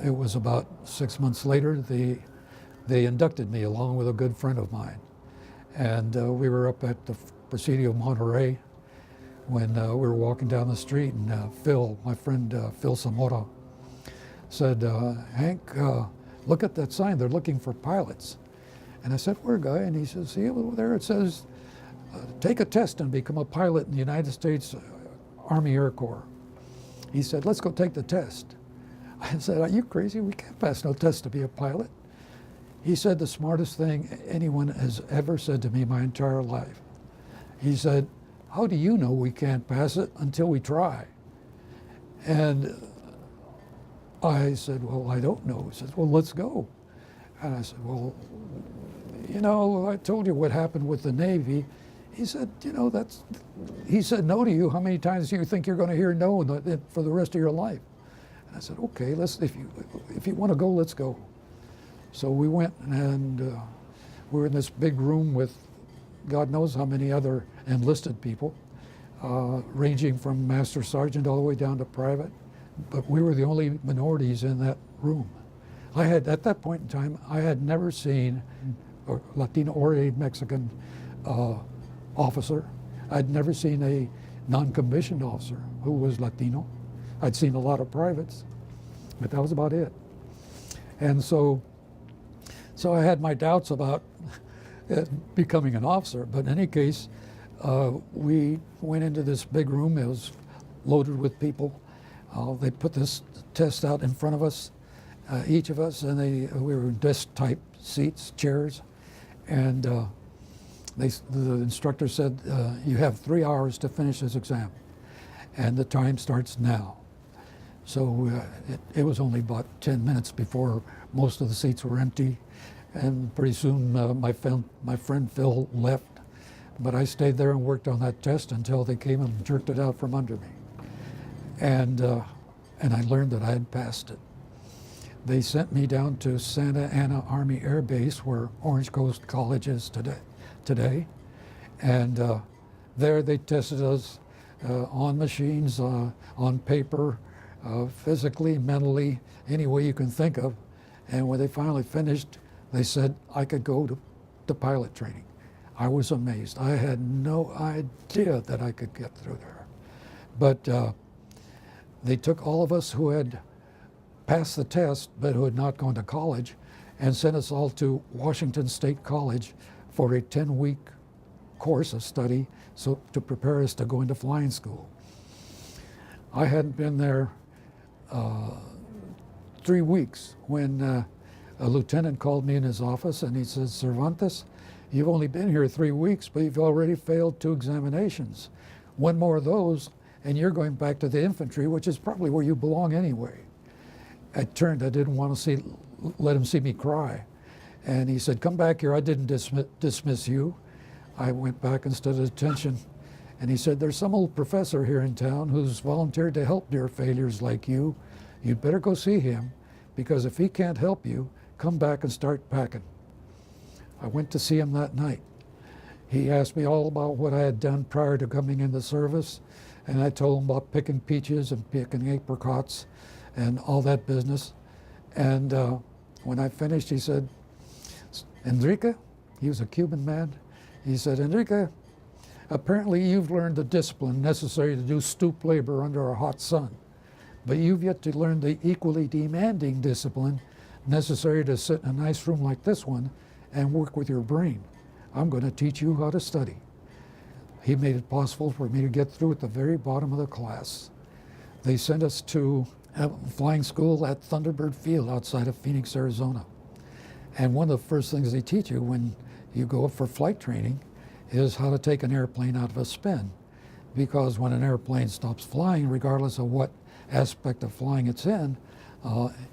It was about 6 months later, they inducted me along with a good friend of mine. And we were up at the Presidio Monterey when we were walking down the street, and Phil, my friend Phil Zamora, said, Hank, look at that sign, they're looking for pilots. And I said, where, guy? And he says, see over there, it says, take a test and become a pilot in the United States Army Air Corps. He said, let's go take the test. I said, are you crazy? We can't pass no test to be a pilot. He said the smartest thing anyone has ever said to me my entire life. He said, how do you know we can't pass it until we try? And I said, well, I don't know. He says, well, let's go. And I said, well, you know, I told you what happened with the Navy. He said, you know, he said no to you. How many times do you think you're going to hear no for the rest of your life? And I said, okay, if you want to go, let's go. So we went, and we were in this big room with God knows how many other enlisted people, ranging from master sergeant all the way down to private. But we were the only minorities in that room. At that point in time, I had never seen a Latino or a Mexican officer. I'd never seen a non-commissioned officer who was Latino. I'd seen a lot of privates, but that was about it. And so I had my doubts about becoming an officer, but in any case, we went into this big room. It was loaded with people. They put this test out in front of us, each of us, and we were in desk-type seats, chairs, and the instructor said, you have 3 hours to finish this exam, and the time starts now. So it was only about 10 minutes before most of the seats were empty, and pretty soon my friend Phil left, but I stayed there and worked on that test until they came and jerked it out from under me. And I learned that I had passed it. They sent me down to Santa Ana Army Air Base, where Orange Coast College is today. And there they tested us on machines, on paper, physically, mentally, any way you can think of. And when they finally finished, they said I could go to pilot training. I was amazed. I had no idea that I could get through there. But they took all of us who had passed the test but who had not gone to college and sent us all to Washington State College for a 10-week course of study to prepare us to go into flying school. I hadn't been there 3 weeks when a lieutenant called me in his office and he said, Cervantes, you've only been here 3 weeks, but you've already failed 2 examinations. One more of those, and you're going back to the infantry, which is probably where you belong anyway. I didn't want to let him see me cry. And he said, come back here, I didn't dismiss you. I went back and stood at attention. And he said, there's some old professor here in town who's volunteered to help dear failures like you. You'd better go see him, because if he can't help you, come back and start packing. I went to see him that night. He asked me all about what I had done prior to coming in the service, and I told him about picking peaches and picking apricots and all that business. And when I finished, he said, Enrique, he was a Cuban man, he said, Enrique, apparently you've learned the discipline necessary to do stoop labor under a hot sun, but you've yet to learn the equally demanding discipline necessary to sit in a nice room like this one and work with your brain. I'm going to teach you how to study. He made it possible for me to get through at the very bottom of the class. They sent us to flying school at Thunderbird Field outside of Phoenix, Arizona. And one of the first things they teach you when you go up for flight training is how to take an airplane out of a spin. Because when an airplane stops flying, regardless of what aspect of flying it's in,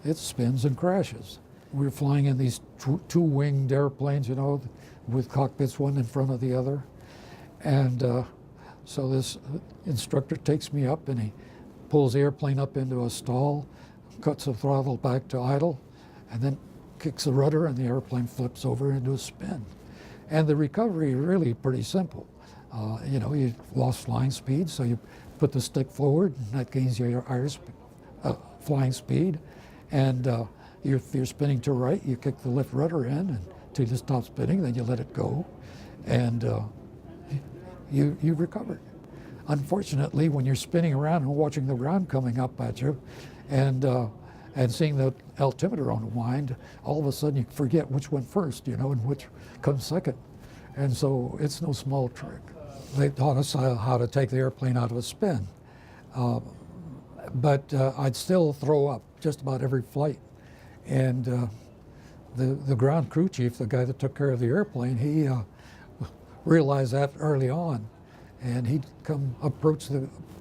it spins and crashes. We were flying in these two-winged airplanes, you know, with cockpits one in front of the other. And so this instructor takes me up and he pulls the airplane up into a stall, cuts the throttle back to idle, and then kicks the rudder and the airplane flips over into a spin. And the recovery is really pretty simple. You know, you lost flying speed, so you put the stick forward, and that gains you your flying speed, And if you're spinning to right, you kick the left rudder in until you stop spinning, then you let it go, and you recovered. Unfortunately, when you're spinning around and watching the ground coming up at you, and seeing the altimeter unwind, all of a sudden you forget which went first, you know, and which comes second. And so it's no small trick. They taught us how to take the airplane out of a spin. But I'd still throw up just about every flight. And the ground crew chief, the guy that took care of the airplane, he realized that early on. And he'd come approach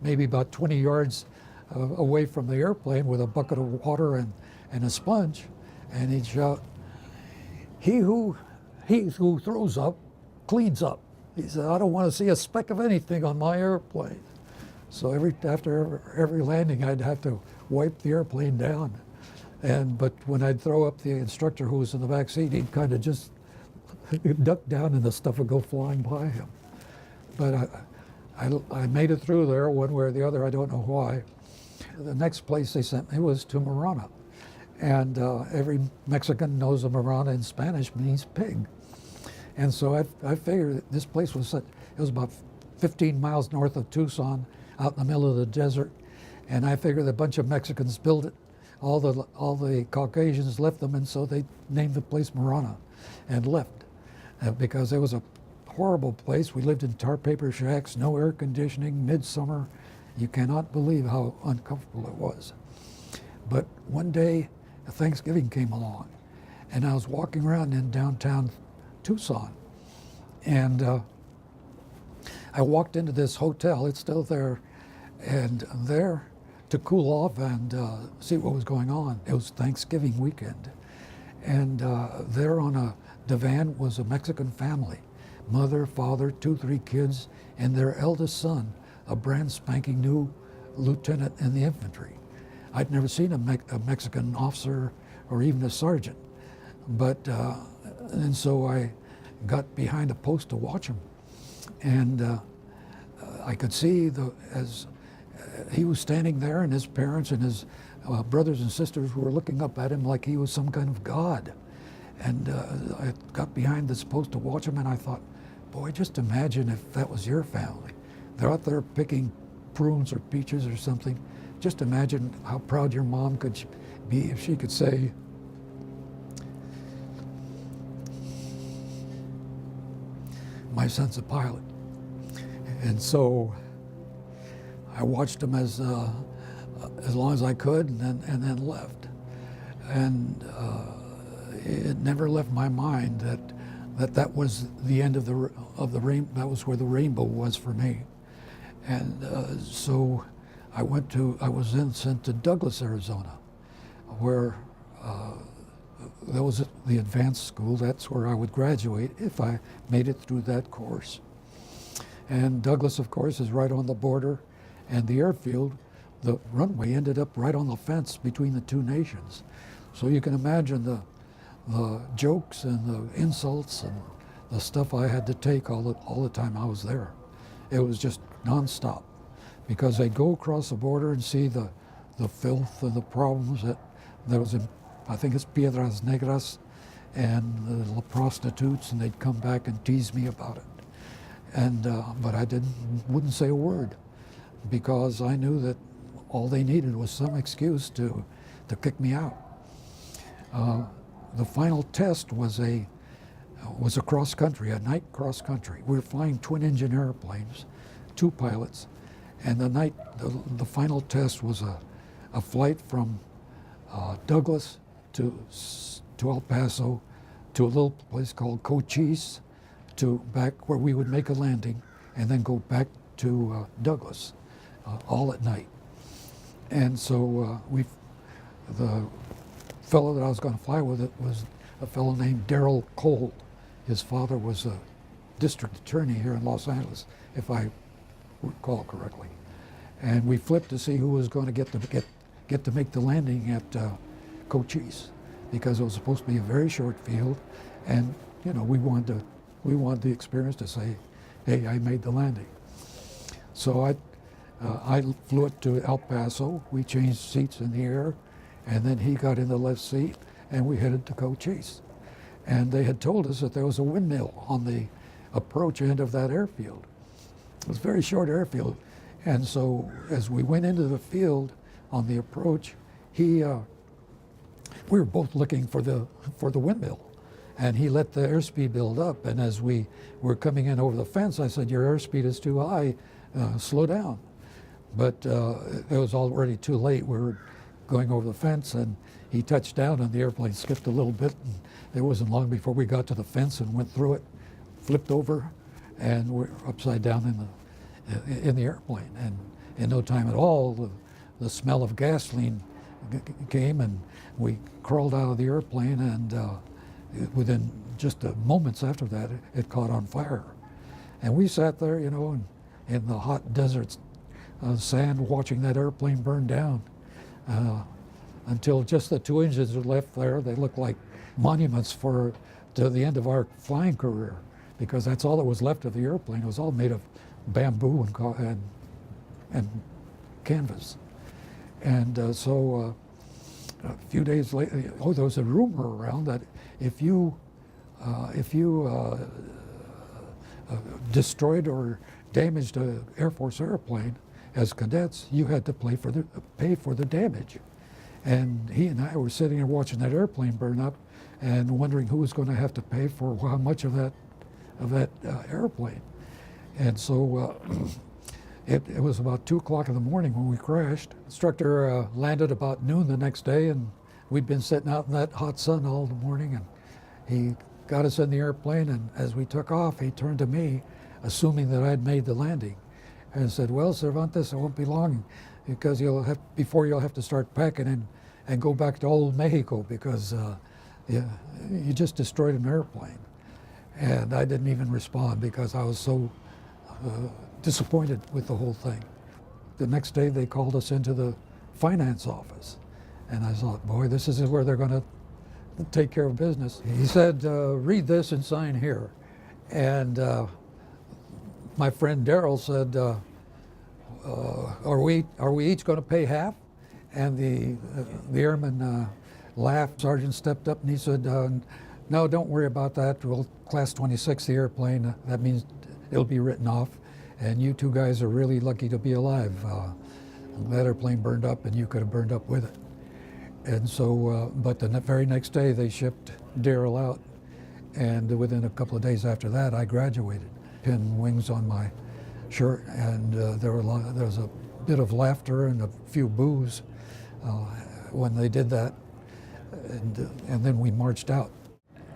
maybe about 20 yards away from the airplane with a bucket of water and a sponge, and he'd shout, he who throws up, cleans up. He said, I don't want to see a speck of anything on my airplane. So after every landing, I'd have to wipe the airplane down. But when I'd throw up, the instructor who was in the back seat, he'd kind of just duck down and the stuff would go flying by him. But I made it through there one way or the other, I don't know why. The next place they sent me was to Marana. And every Mexican knows a Marana in Spanish means pig. And so I figured that this place was it was about 15 miles north of Tucson, out in the middle of the desert. And I figured a bunch of Mexicans built it. All the Caucasians left them, and so they named the place Marana and left. Because it was a horrible place. We lived in tar paper shacks, no air conditioning, midsummer. You cannot believe how uncomfortable it was. But one day, Thanksgiving came along, and I was walking around in downtown Tucson, and I walked into this hotel. It's still there, and there to cool off and see what was going on. It was Thanksgiving weekend, and there on a divan was a Mexican family, mother, father, 3 kids, and their eldest son, a brand spanking new lieutenant in the infantry. I'd never seen a Mexican officer or even a sergeant, and so I got behind a post to watch him, and I could see as he was standing there, and his parents and his brothers and sisters were looking up at him like he was some kind of god. And I got behind this post to watch him, and I thought, boy, just imagine if that was your family. They're out there picking prunes or peaches or something. Just imagine how proud your mom could be if she could say, my son's a pilot. And so I watched him as long as I could, and then left. And it never left my mind that was the end of the rainbow. That was where the rainbow was for me. And so I was then sent to Douglas, Arizona, where that was the advanced school. That's where I would graduate if I made it through that course. And Douglas, of course, is right on the border, and the airfield, the runway ended up right on the fence between the two nations. So you can imagine the jokes and the insults and the stuff I had to take all the time I was there. It was just nonstop, because they'd go across the border and see the filth and the problems that there was in, I think it's Piedras Negras, and the prostitutes, and they'd come back and tease me about it. And but I wouldn't say a word, because I knew that all they needed was some excuse to kick me out. The final test was a cross country, a night cross country. We were flying twin engine airplanes, 2 pilots, and the final test was a flight from Douglas to El Paso, to a little place called Cochise, to back where we would make a landing, and then go back to Douglas, all at night. And so the fellow that I was going to fly with it was a fellow named Darrell Cole. His father was a district attorney here in Los Angeles, if I recall correctly. And we flipped to see who was going to get to make the landing at Cochise, because it was supposed to be a very short field, and you know we wanted the experience to say, hey, I made the landing. So I flew it to El Paso. We changed seats in the air, and then he got in the left seat, and we headed to go chase. And they had told us that there was a windmill on the approach end of that airfield. It was a very short airfield. And so as we went into the field on the approach, we were both looking for the windmill. And he let the airspeed build up. And as we were coming in over the fence, I said, "Your airspeed is too high, slow down." But it was already too late. We were going over the fence, and he touched down, and the airplane skipped a little bit. And it wasn't long before we got to the fence and went through it, flipped over, and we're upside down in the airplane. And in no time at all, the smell of gasoline came, and we crawled out of the airplane, and within just moments after that, it caught on fire. And we sat there, you know, in the hot desert sand, watching that airplane burn down until just the 2 engines were left there. They looked like monuments to the end of our flying career, because that's all that was left of the airplane. It was all made of bamboo and canvas. And so a few days later, there was a rumor around that if you destroyed or damaged an Air Force airplane as cadets, you had to pay for the damage. And he and I were sitting there watching that airplane burn up and wondering who was going to have to pay for how much of that airplane. And so it was about 2 o'clock in the morning when we crashed. Instructor landed about noon the next day, and we'd been sitting out in that hot sun all the morning, and he got us in the airplane, and as we took off, he turned to me, assuming that I'd made the landing, and said, "Well, Cervantes, it won't be long, because you'll have to start packing and go back to old Mexico, because you just destroyed an airplane." And I didn't even respond because I was so disappointed with the whole thing. The next day they called us into the finance office, and I thought, boy, this is where they're going to take care of business. He said, "Read this and sign here." And my friend Darrell said, are we each going to pay half? And the airman laughed. Sergeant stepped up and he said, "No, don't worry about that. We'll class 26 the airplane. That means it'll be written off. And you two guys are really lucky to be alive. That airplane burned up, and you could have burned up with it." And so, but the very next day they shipped Darrell out, and within a couple of days after that, I graduated. Pinned wings on my shirt, and there was a bit of laughter and a few boos when they did that, and then we marched out.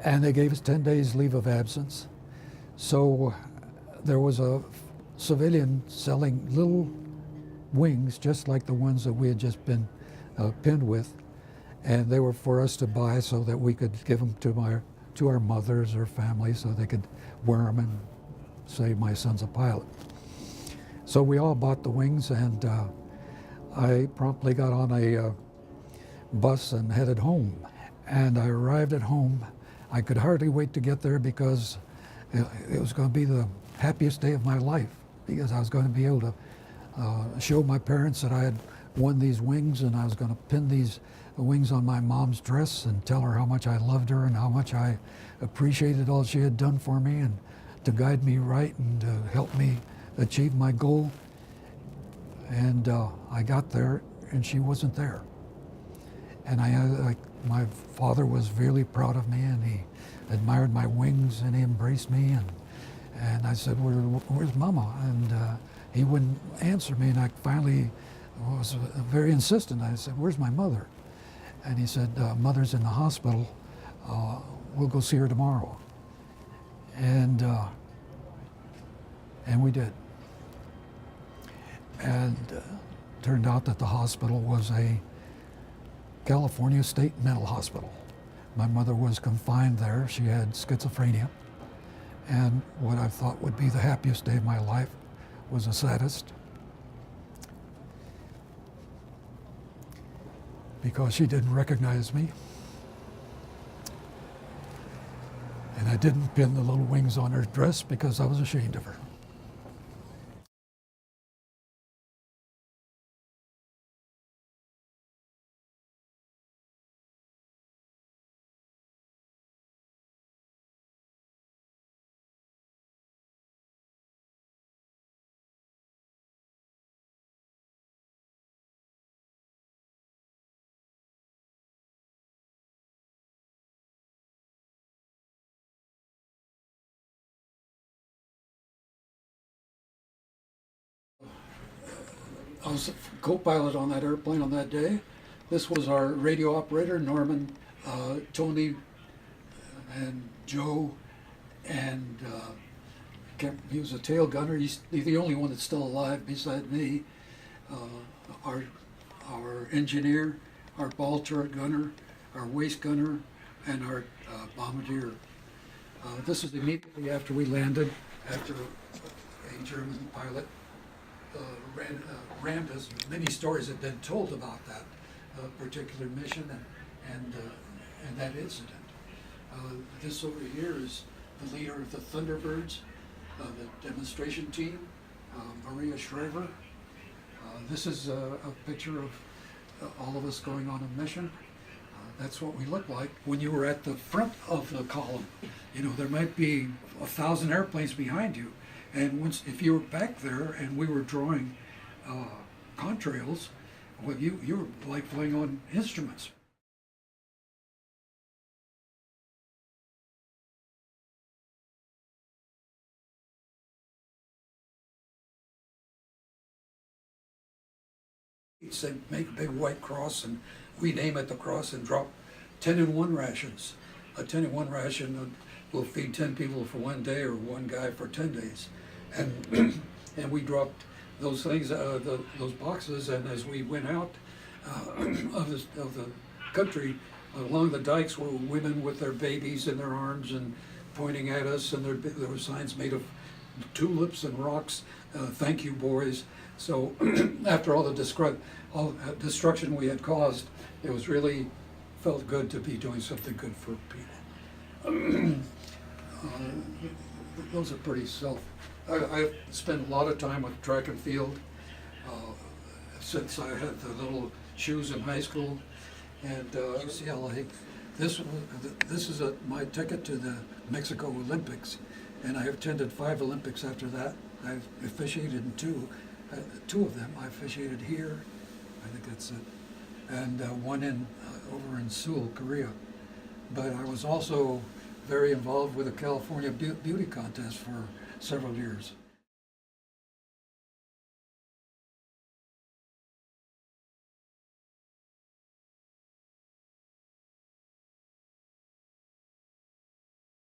And they gave us 10 days leave of absence. So there was a civilian selling little wings, just like the ones that we had just been pinned with, and they were for us to buy so that we could give them to our mothers or family so they could wear them and say, "My son's a pilot." So we all bought the wings, and I promptly got on a bus and headed home. And I arrived at home. I could hardly wait to get there because it was going to be the happiest day of my life, because I was going to be able to show my parents that I had won these wings, and I was going to pin these wings on my mom's dress and tell her how much I loved her and how much I appreciated all she had done for me and to guide me right and to help me achieve my goal. And I got there, and she wasn't there. And my father was really proud of me, and he admired my wings, and he embraced me. And I said, "Where's Mama?" And he wouldn't answer me, and I finally was very insistent. I said, "Where's my mother?" And he said, "Mother's in the hospital. We'll go see her tomorrow." And we did. And turned out that the hospital was a California State Mental Hospital. My mother was confined there. She had schizophrenia. And what I thought would be the happiest day of my life was the saddest, because she didn't recognize me. And I didn't pin the little wings on her dress because I was ashamed of her. I was co-pilot on that airplane on that day. This was our radio operator, Norman, Tony, and Joe, and he was a tail gunner. He's the only one that's still alive beside me. Our engineer, our ball turret gunner, our waist gunner, and our bombardier. This is immediately after we landed, after a German pilot rammed us. Many stories have been told about that particular mission and that incident. This over here is the leader of the Thunderbirds, the demonstration team, Maria Shriver. This is a picture of all of us going on a mission. That's what we look like when you were at the front of the column. You know, there might be 1,000 airplanes behind you, and if you were back there and we were drawing contrails, well, you were like playing on instruments. He'd say, make a big white cross, and we name it the cross and drop 10-in-1 rations. A 10-in-1 ration will feed 10 people for 1 day or one guy for 10 days. And and we dropped those things, those boxes, and as we went out of the country, along the dikes were women with their babies in their arms and pointing at us, and there were signs made of tulips and rocks, thank you boys. So after all the destruction we had caused, it was really felt good to be doing something good for people. Those are pretty I've spent a lot of time with track and field since I had the little shoes in high school, and UCLA. This is my ticket to the Mexico Olympics, and I attended 5 Olympics after that. I've officiated in 2. 2 of them I officiated here, I think that's it, and one over in Seoul, Korea. But I was also very involved with the California Beauty Contest for several years.